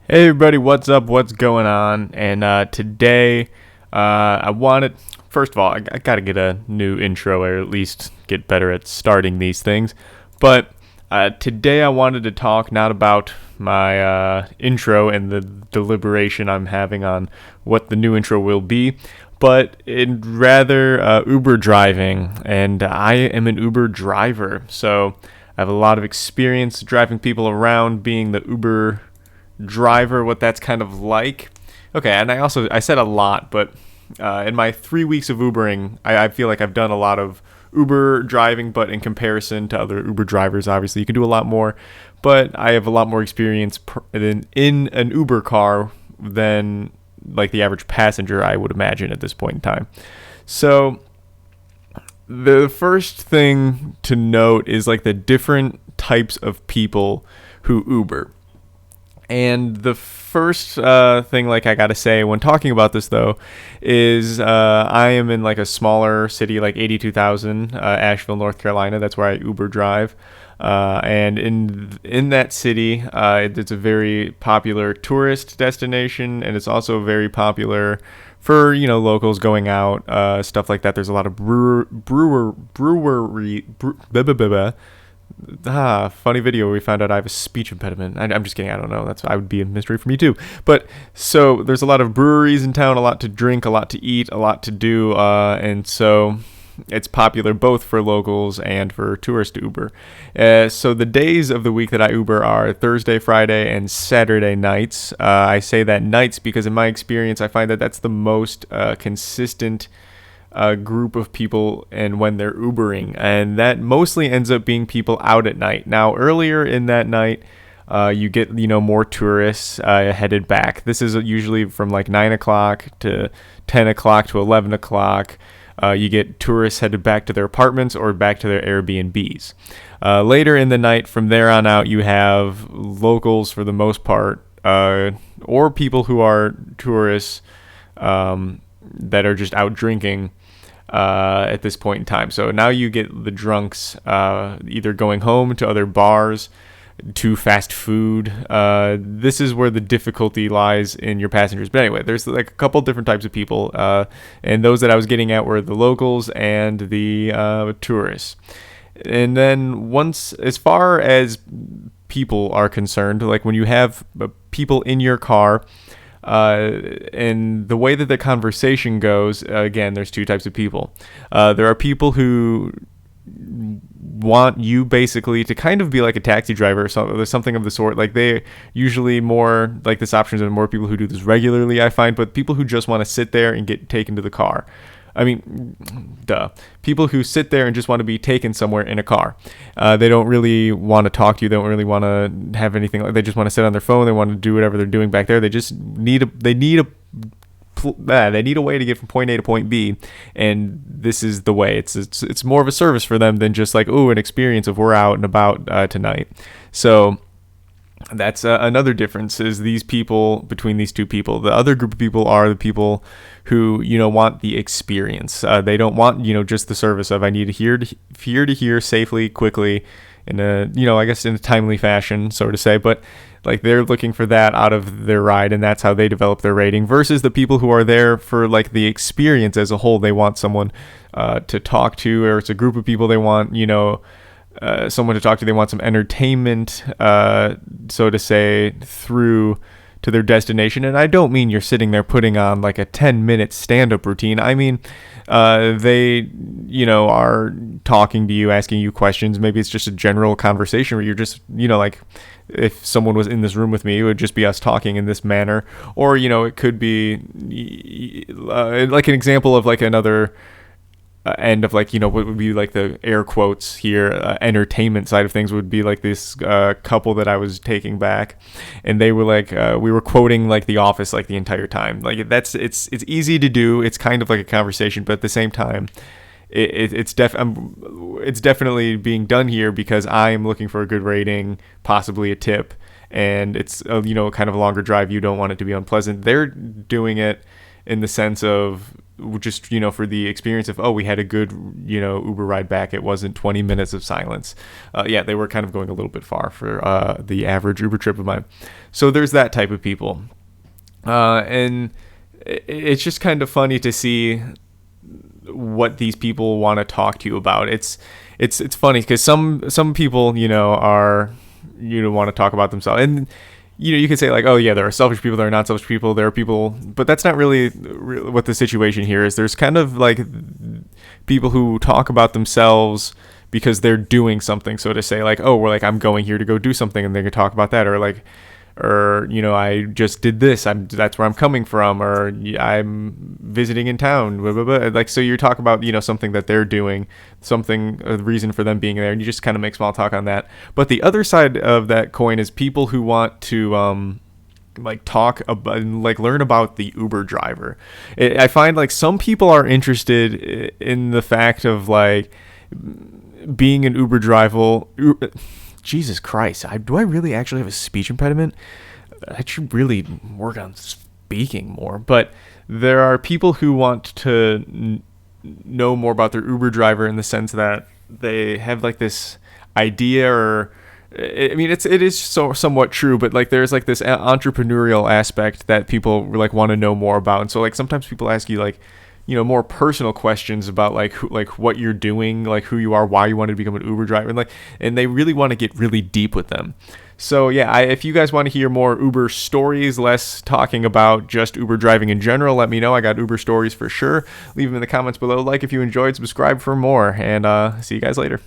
Hey everybody, what's up? What's going on? And today, first of all, I gotta get a new intro or at least get better at starting these things. But today I wanted to talk not about my intro and the deliberation I'm having on what the new intro will be, but rather Uber driving. And I am an Uber driver, so I have a lot of experience driving people around, being the Uber driver, what that's kind of like. Okay, and I said a lot, but in my 3 weeks of Ubering, I feel like I've done a lot of Uber driving, but in comparison to other Uber drivers, obviously you can do a lot more. But I have a lot more experience in an Uber car than like the average passenger, I would imagine at this point in time. So the first thing to note is like the different types of people who Uber. And the first thing, like I gotta say when talking about this though, is I am in like a smaller city, like 82,000, Asheville, North Carolina. That's where I Uber drive, and in that city, it's a very popular tourist destination, and it's also very popular for locals going out, stuff like that. There's a lot of funny video where we found out I have a speech impediment. I'm just kidding. I don't know. I would be a mystery for me too. But so there's a lot of breweries in town, a lot to drink, a lot to eat, a lot to do, and so it's popular both for locals and for tourist Uber. So the days of the week that I Uber are Thursday, Friday, and Saturday nights. I say that nights because in my experience, I find that that's the most consistent group of people and when they're Ubering, and that mostly ends up being people out at night. Now earlier in that night, you get more tourists headed back. This is usually from like 9 o'clock to 10 o'clock to 11 o'clock. You get tourists headed back to their apartments or back to their Airbnbs. Later in the night, from there on out, you have locals for the most part, or people who are tourists that are just out drinking at this point in time. So now you get the drunks either going home to other bars, to fast food. This is where the difficulty lies in your passengers. But anyway, there's like a couple different types of people, and those that I was getting at were the locals and the tourists. And then as far as people are concerned, like when you have people in your car, and the way that the conversation goes, again, there's two types of people. There are people who want you basically to kind of be like a taxi driver or something of the sort. Like they usually more like this option is more people who do this regularly, I find, but people who just want to sit there and get taken to the car. I mean, people who sit there and just want to be taken somewhere in a car. They don't really want to talk to you. They don't really want to have anything. They just want to sit on their phone. They want to do whatever they're doing back there. They just need a way to get from point A to point B, and this is the way. It's more of a service for them than just like an experience of we're out and about tonight. So that's another difference is these people between these two people. The other group of people are the people who want the experience. They don't want just the service of I need to hear safely, quickly, in a I guess in a timely fashion, so to say. But like they're looking for that out of their ride, and that's how they develop their rating. Versus the people who are there for like the experience as a whole. They want someone to talk to, or it's a group of people they want someone to talk to. They want some entertainment, so to say, through to their destination. And I don't mean you're sitting there putting on like a 10-minute stand-up routine. I mean, they, are talking to you, asking you questions. Maybe it's just a general conversation where you're just, like if someone was in this room with me, it would just be us talking in this manner. Or, it could be like an example of like another end of like what would be like the air quotes here entertainment side of things would be like this couple that I was taking back, and they were like we were quoting like The Office like the entire time. Like it's easy to do. It's kind of like a conversation, but at the same time it's definitely being done here because I am looking for a good rating, possibly a tip, and it's kind of a longer drive. You don't want it to be unpleasant. They're doing it in the sense of just, for the experience of, oh, we had a good, Uber ride back. It wasn't 20 minutes of silence. Yeah, they were kind of going a little bit far for the average Uber trip of mine. So there's that type of people. And it's just kind of funny to see what these people want to talk to you about. It's funny because some people, are, want to talk about themselves. And you could say like, oh yeah, there are selfish people, there are not selfish people, there are people, but that's not really what the situation here is. There's kind of like people who talk about themselves because they're doing something. So to say like, oh, we're like, I'm going here to go do something, and they can talk about that, or like, or I just did this, that's where I'm coming from, or I'm visiting in town, blah, blah, blah. Like, so you talk about something that they're doing, something, a reason for them being there, and you just kind of make small talk on that. But the other side of that coin is people who want to like talk about and like learn about the Uber driver. I find like some people are interested in the fact of like being an Uber driver. Jesus Christ, do I really actually have a speech impediment? I should really work on speaking more. But there are people who want to know more about their Uber driver in the sense that they have like this idea, or I mean, it is so somewhat true, but like there's like this entrepreneurial aspect that people like want to know more about. And so like sometimes people ask you like, more personal questions about like what you're doing, like who you are, why you wanted to become an Uber driver, and they really want to get really deep with them. So yeah, if you guys want to hear more Uber stories, less talking about just Uber driving in general, let me know. I got Uber stories for sure. Leave them in the comments below. Like if you enjoyed, subscribe for more, and see you guys later.